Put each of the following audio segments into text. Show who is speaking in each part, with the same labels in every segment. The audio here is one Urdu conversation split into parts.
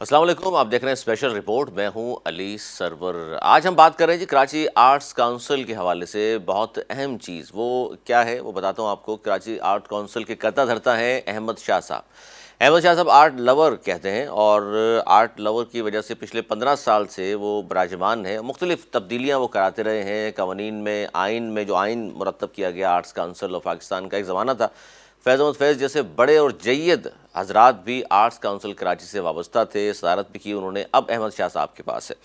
Speaker 1: السلام علیکم، آپ دیکھ رہے ہیں اسپیشل رپورٹ. میں ہوں علی سرور. آج ہم بات کر رہے ہیں جی کراچی آرٹس کونسل کے حوالے سے. بہت اہم چیز وہ کیا ہے وہ بتاتا ہوں آپ کو. کراچی آرٹ کونسل کے کرتا دھرتا ہیں احمد شاہ صاحب. احمد شاہ صاحب آرٹ لور کہتے ہیں اور آرٹ لور کی وجہ سے پچھلے 15 سال سے وہ براجمان ہیں. مختلف تبدیلیاں وہ کراتے رہے ہیں قوانین میں، آئین میں. جو آئین مرتب کیا گیا آرٹس کونسل آف پاکستان کا، ایک زمانہ تھا فیض احمد فیض جیسے بڑے اور جید حضرات بھی آرٹس کونسل کراچی سے وابستہ تھے، صدارت بھی کی انہوں نے. اب احمد شاہ صاحب کے پاس ہے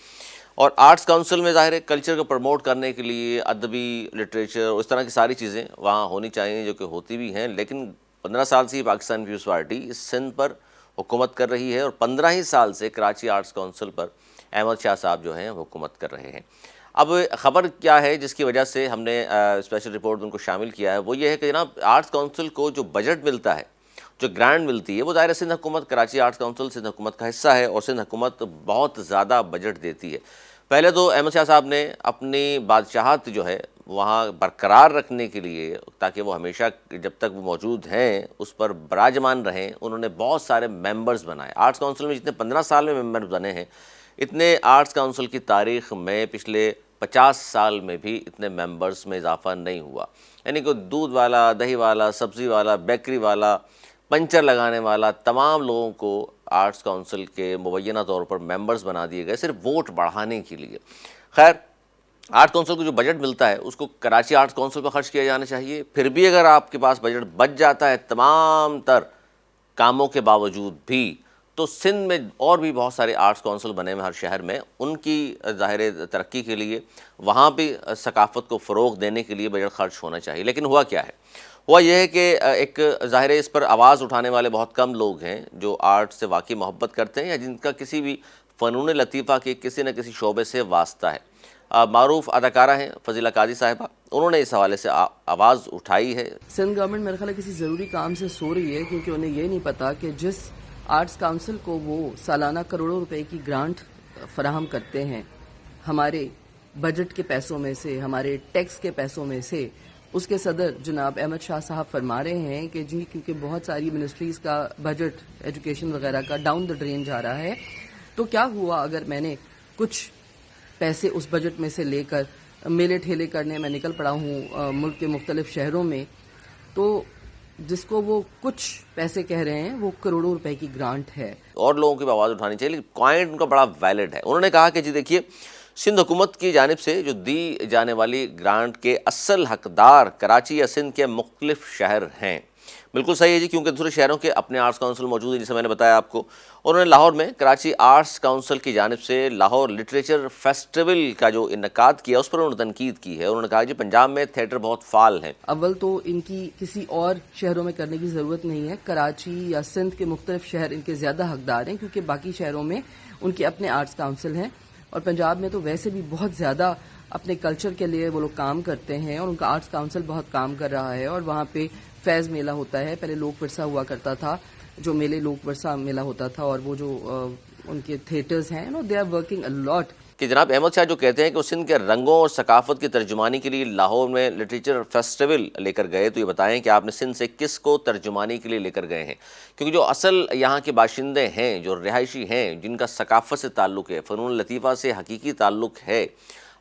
Speaker 1: اور آرٹس کونسل میں ظاہر ہے کلچر کو پروموٹ کرنے کے لیے ادبی لٹریچر اور اس طرح کی ساری چیزیں وہاں ہونی چاہیے، جو کہ ہوتی بھی ہیں. لیکن 15 سال سے پاکستان پیپلز پارٹی اس سندھ پر حکومت کر رہی ہے اور 15 ہی سال سے کراچی آرٹس کونسل پر احمد شاہ صاحب جو ہیں وہ حکومت کر رہے ہیں. اب خبر کیا ہے جس کی وجہ سے ہم نے اسپیشل رپورٹ میں ان کو شامل کیا ہے، وہ یہ ہے کہ جناب آرٹس کونسل کو جو بجٹ ملتا ہے، جو گرانٹ ملتی ہے، وہ ظاہر سندھ حکومت، کراچی آرٹس کونسل سندھ حکومت کا حصہ ہے اور سندھ حکومت بہت زیادہ بجٹ دیتی ہے. پہلے تو احمد شاہ صاحب نے اپنی بادشاہت جو ہے وہاں برقرار رکھنے کے لیے، تاکہ وہ ہمیشہ جب تک وہ موجود ہیں اس پر براجمان رہیں، انہوں نے بہت سارے ممبرز بنائے. آرٹس کونسل میں جتنے 15 سال میں ممبرز بنے ہیں، اتنے آرٹس کونسل کی تاریخ میں پچھلے 50 سال میں بھی اتنے ممبرز میں اضافہ نہیں ہوا. یعنی کہ دودھ والا، دہی والا، سبزی والا، بیکری والا، پنچر لگانے والا، تمام لوگوں کو آرٹس کونسل کے مبینہ طور پر ممبرز بنا دیے گئے صرف ووٹ بڑھانے کے لیے. خیر، آرٹ کونسل کو جو بجٹ ملتا ہے اس کو کراچی آرٹس کونسل پر خرچ کیا جانا چاہیے. پھر بھی اگر آپ کے پاس بجٹ بچ جاتا ہے تمام تر کاموں کے باوجود بھی، تو سندھ میں اور بھی بہت سارے آرٹس کونسل بنے ہوئے ہر شہر میں، ان کی ظاہر ترقی کے لیے وہاں بھی ثقافت کو فروغ دینے کے لیے بجٹ خرچ ہونا چاہیے. لیکن ہوا کیا ہے؟ ہوا یہ ہے کہ ایک ظاہر اس پر آواز اٹھانے والے بہت کم لوگ ہیں جو آرٹ سے واقعی محبت کرتے ہیں یا جن کا کسی بھی فنون لطیفہ کے کسی نہ کسی شعبے سے واسطہ ہے. معروف اداکارہ ہیں فضیلہ قاضی صاحبہ، انہوں نے اس حوالے سے آواز اٹھائی ہے.
Speaker 2: سندھ گورنمنٹ میرے خیال ہے کسی ضروری کام سے سو رہی ہے، کیونکہ انہیں یہ نہیں پتا کہ جس آرٹس کونسل کو وہ سالانہ کروڑوں روپے کی گرانٹ فراہم کرتے ہیں ہمارے بجٹ کے پیسوں میں سے، ہمارے ٹیکس کے پیسوں میں سے، اس کے صدر جناب احمد شاہ صاحب فرما رہے ہیں کہ جی کیونکہ بہت ساری منسٹریز کا بجٹ ایجوکیشن وغیرہ کا ڈاؤن دا ڈرین جا رہا ہے، تو کیا ہوا اگر میں نے کچھ پیسے اس بجٹ میں سے لے کر میلے ٹھیلے کرنے میں نکل پڑا ہوں ملک کے مختلف شہروں میں، تو جس کو وہ کچھ پیسے کہہ رہے ہیں وہ کروڑوں روپے کی گرانٹ ہے.
Speaker 1: اور لوگوں کی آواز اٹھانی چاہیے، لیکن پوائنٹ ان کا بڑا ویلڈ ہے. انہوں نے کہا کہ جی دیکھیے، سندھ حکومت کی جانب سے جو دی جانے والی گرانٹ کے اصل حقدار کراچی یا سندھ کے مختلف شہر ہیں. بالکل صحیح ہے جی، کیونکہ دوسرے شہروں کے اپنے آرٹس کونسل موجود ہیں جسے میں نے بتایا آپ کو. انہوں نے لاہور میں کراچی آرٹس کونسل کی جانب سے لاہور لٹریچر فیسٹیول کا جو انعقاد کیا اس پر انہوں نے تنقید کی ہے. انہوں نے کہا جی پنجاب میں تھیٹر بہت فعال ہیں.
Speaker 2: اول تو ان کی کسی اور شہروں میں کرنے کی ضرورت نہیں ہے. کراچی یا سندھ کے مختلف شہر ان کے زیادہ حقدار ہیں، کیونکہ باقی شہروں میں ان کے اپنے آرٹس کونسل ہیں، اور پنجاب میں تو ویسے بھی بہت زیادہ اپنے کلچر کے لیے وہ لوگ کام کرتے ہیں اور ان کا آرٹس کونسل بہت کام کر رہا ہے. اور وہاں پہ فیض میلہ ہوتا ہے، پہلے لوک ورثہ ہوا کرتا تھا، جو میلے لوک ورثہ میلہ ہوتا تھا، اور وہ جو ان کے تھیٹرز ہیں دے آر ورکنگ اے لاٹ.
Speaker 1: کہ جناب احمد شاہ جو کہتے ہیں کہ وہ سندھ کے رنگوں اور ثقافت کی ترجمانی کے لیے لاہور میں لٹریچر فیسٹیول لے کر گئے، تو یہ بتائیں کہ آپ نے سندھ سے کس کو ترجمانی کے لیے لے کر گئے ہیں؟ کیونکہ جو اصل یہاں کے باشندے ہیں، جو رہائشی ہیں، جن کا ثقافت سے تعلق ہے، فنون لطیفہ سے حقیقی تعلق ہے،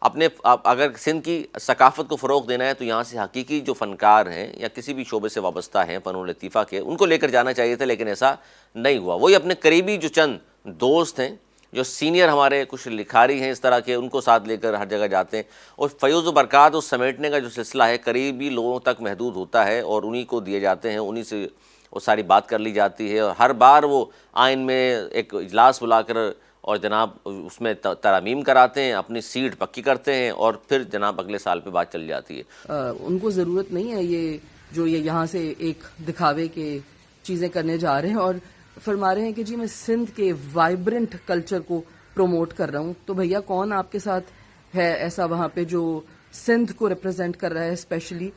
Speaker 1: اگر سندھ کی ثقافت کو فروغ دینا ہے تو یہاں سے حقیقی جو فنکار ہیں یا کسی بھی شعبے سے وابستہ ہیں فنون لطیفہ کے، ان کو لے کر جانا چاہیے تھا. لیکن ایسا نہیں ہوا. وہی اپنے قریبی جو چند دوست ہیں، جو سینئر ہمارے کچھ لکھاری ہیں اس طرح کے، ان کو ساتھ لے کر ہر جگہ جاتے ہیں، اور فیوز و برکات اس سمیٹنے کا جو سلسلہ ہے قریبی لوگوں تک محدود ہوتا ہے اور انہی کو دیے جاتے ہیں، انہی سے وہ ساری بات کر لی جاتی ہے. اور ہر بار وہ آئین میں ایک اجلاس بلا کر اور جناب اس میں ترامیم کراتے ہیں، اپنی سیٹ پکی کرتے ہیں، اور پھر جناب اگلے سال پہ بات چل جاتی ہے.
Speaker 2: ان کو ضرورت نہیں ہے یہ یہاں سے ایک دکھاوے کے چیزیں کرنے جا رہے ہیں اور فرما رہے ہیں کہ جی میں سندھ کے وائبرنٹ کلچر کو پروموٹ کر رہا ہوں. تو بھیا کون آپ کے ساتھ ہے ایسا وہاں پہ جو سندھ کو ریپرزینٹ کر رہا ہے؟ اسپیشلی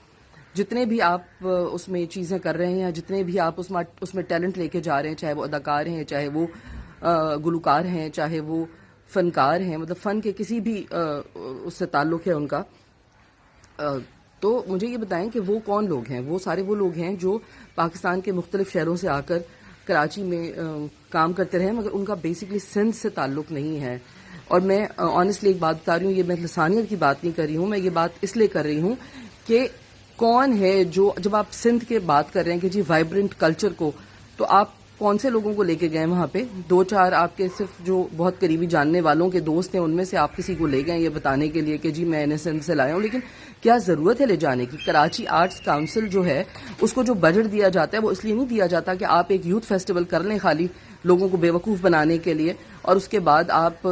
Speaker 2: جتنے بھی آپ اس میں چیزیں کر رہے ہیں، جتنے بھی آپ اس میں ٹیلنٹ لے کے جا رہے ہیں، چاہے وہ اداکار ہیں، چاہے وہ گلوکار ہیں، چاہے وہ فنکار ہیں، مطلب فن کے کسی بھی اس سے تعلق ہے ان کا، تو مجھے یہ بتائیں کہ وہ کون لوگ ہیں؟ وہ سارے وہ لوگ ہیں جو پاکستان کے مختلف شہروں سے آ کر کراچی میں کام کرتے رہے مگر ان کا بیسکلی سندھ سے تعلق نہیں ہے. اور میں آنیسٹلی ایک بات بتا رہی ہوں, یہ میں لسانیت کی بات نہیں کر رہی ہوں, میں یہ بات اس لیے کر رہی ہوں کہ کون ہے جو, جب آپ سندھ کے بات کر رہے ہیں کہ جی وائبرنٹ کلچر کو, تو آپ کون سے لوگوں کو لے کے گئے وہاں پہ؟ 2-4 آپ کے صرف جو بہت قریبی جاننے والوں کے دوست ہیں ان میں سے آپ کسی کو لے گئے یہ بتانے کے لیے کہ جی میں نے سندھ سے لایا ہوں. لیکن کیا ضرورت ہے لے جانے کی؟ کراچی آرٹس کاؤنسل جو ہے اس کو جو بجٹ دیا جاتا ہے وہ اس لیے نہیں دیا جاتا کہ آپ ایک یوتھ فیسٹیول کر لیں خالی لوگوں کو بیوقوف بنانے کے لیے, اور اس کے بعد آپ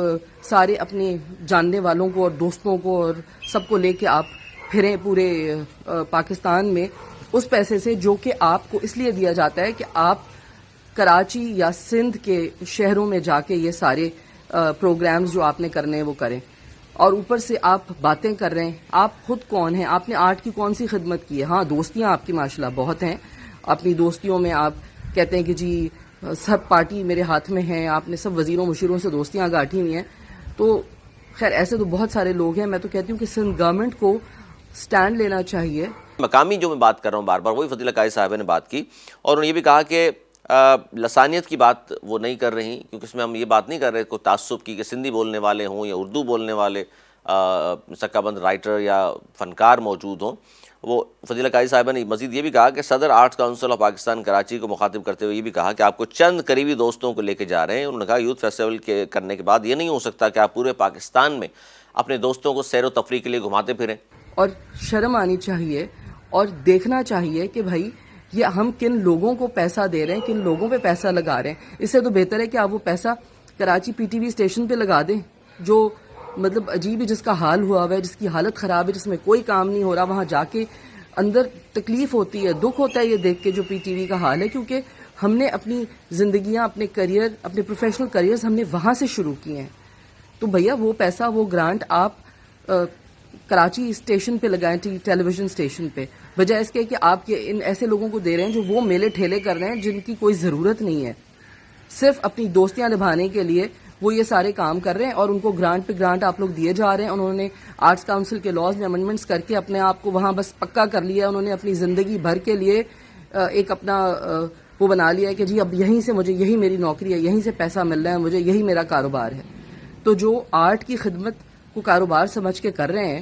Speaker 2: سارے اپنے جاننے والوں کو اور دوستوں کو اور سب کو لے کے آپ پھریں پورے پاکستان میں اس پیسے سے جو کہ آپ کو اس لیے دیا جاتا ہے کہ آپ کراچی یا سندھ کے شہروں میں جا کے یہ سارے پروگرامز جو آپ نے کرنے ہیں وہ کریں. اور اوپر سے آپ باتیں کر رہے ہیں. آپ خود کون ہیں؟ آپ نے آرٹ کی کون سی خدمت کی ہے؟ ہاں دوستیاں آپ کی ماشاءاللہ بہت ہیں, اپنی دوستیوں میں آپ کہتے ہیں کہ جی سب پارٹی میرے ہاتھ میں ہے, آپ نے سب وزیروں مشیروں سے دوستیاں گاٹھی ہوئی ہیں. تو خیر ایسے تو بہت سارے لوگ ہیں. میں تو کہتی ہوں کہ سندھ گورنمنٹ کو سٹینڈ لینا چاہیے.
Speaker 1: مقامی جو میں بات کر رہا ہوں بار بار وہی فضیلہ قائد صاحبہ نے بات کی, اور انہوں نے یہ بھی کہا کہ لسانیت کی بات وہ نہیں کر رہی, کیونکہ اس میں ہم یہ بات نہیں کر رہے کوئی تعصب کی کہ سندھی بولنے والے ہوں یا اردو بولنے والے سکہ بند رائٹر یا فنکار موجود ہوں. وہ فضیلہ قائد صاحبہ نے مزید یہ بھی کہا کہ صدر arts council of Pakistan Karachi کو مخاطب کرتے ہوئے یہ بھی کہا کہ آپ کو چند قریبی دوستوں کو لے کے جا رہے ہیں. انہوں نے کہا یوتھ فیسٹیول کے کرنے کے بعد یہ نہیں ہو سکتا کہ آپ پورے پاکستان میں اپنے دوستوں کو سیر و تفریح کے لیے گھماتے پھریں.
Speaker 2: اور شرم آنی چاہیے اور دیکھنا چاہیے کہ بھائی یہ ہم کن لوگوں کو پیسہ دے رہے ہیں, کن لوگوں پہ پیسہ لگا رہے ہیں. اس سے تو بہتر ہے کہ آپ وہ پیسہ Karachi P T V station پہ لگا دیں, جو مطلب عجیب ہے, جس کا حال ہوا ہوا ہے, جس کی حالت خراب ہے, جس میں کوئی کام نہیں ہو رہا. وہاں جا کے اندر تکلیف ہوتی ہے, دکھ ہوتا ہے یہ دیکھ کے جو پی ٹی وی کا حال ہے, کیونکہ ہم نے اپنی زندگیاں, اپنے کریئر, اپنے پروفیشنل کریئرز ہم نے وہاں سے شروع کیے ہیں. تو بھیا وہ پیسہ, وہ گرانٹ آپ کراچی اسٹیشن پہ لگائیں, ٹیلی ویژن اسٹیشن پہ, بجائے اس کے کہ آپ یہ ان ایسے لوگوں کو دے رہے ہیں جو وہ میلے ٹھیلے کر رہے ہیں جن کی کوئی ضرورت نہیں ہے. صرف اپنی دوستیاں نبھانے کے لیے وہ یہ سارے کام کر رہے ہیں, اور ان کو گرانٹ پہ گرانٹ آپ لوگ دیے جا رہے ہیں. انہوں نے آرٹس کاؤنسل کے لاز میں امینڈمنٹس کر کے اپنے آپ کو وہاں بس پکا کر لیا. انہوں نے اپنی زندگی بھر کے لیے ایک اپنا وہ بنا لیا ہے کہ جی اب یہیں سے مجھے, یہی میری نوکری ہے, یہیں سے پیسہ مل رہا ہے مجھے, یہی میرا کاروبار ہے. تو جو آرٹ کی خدمت کو کاروبار سمجھ کے کر رہے ہیں,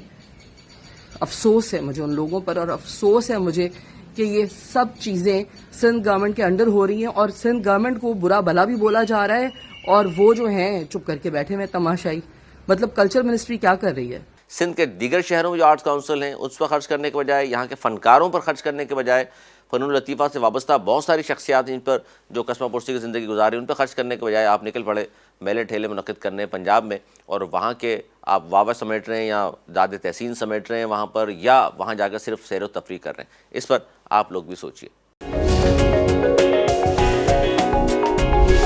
Speaker 2: افسوس ہے مجھے ان لوگوں پر, اور افسوس ہے مجھے کہ یہ سب چیزیں سندھ گورنمنٹ کے انڈر ہو رہی ہیں, اور سندھ گورنمنٹ کو برا بھلا بھی بولا جا رہا ہے, اور وہ جو ہیں چپ کر کے بیٹھے ہوئے تماشائی. مطلب کلچر منسٹری کیا کر رہی ہے؟
Speaker 1: سندھ کے دیگر شہروں میں جو آرٹس کونسل ہیں اس پر خرچ کرنے کے بجائے, یہاں کے فنکاروں پر خرچ کرنے کے بجائے, فنون لطیفہ سے وابستہ بہت ساری شخصیات جن پر جو قصبہ پرسی کی زندگی گزاری ان پر خرچ کرنے کے بجائے آپ نکل پڑے میلے ٹھیلے منعقد کرنے پنجاب میں, اور وہاں کے آپ واوا سمیٹ رہے ہیں یا داد تحسین سمیٹ رہے ہیں وہاں پر, یا وہاں جا کر صرف سیر و تفریح کر رہے ہیں. اس پر آپ لوگ بھی سوچئے.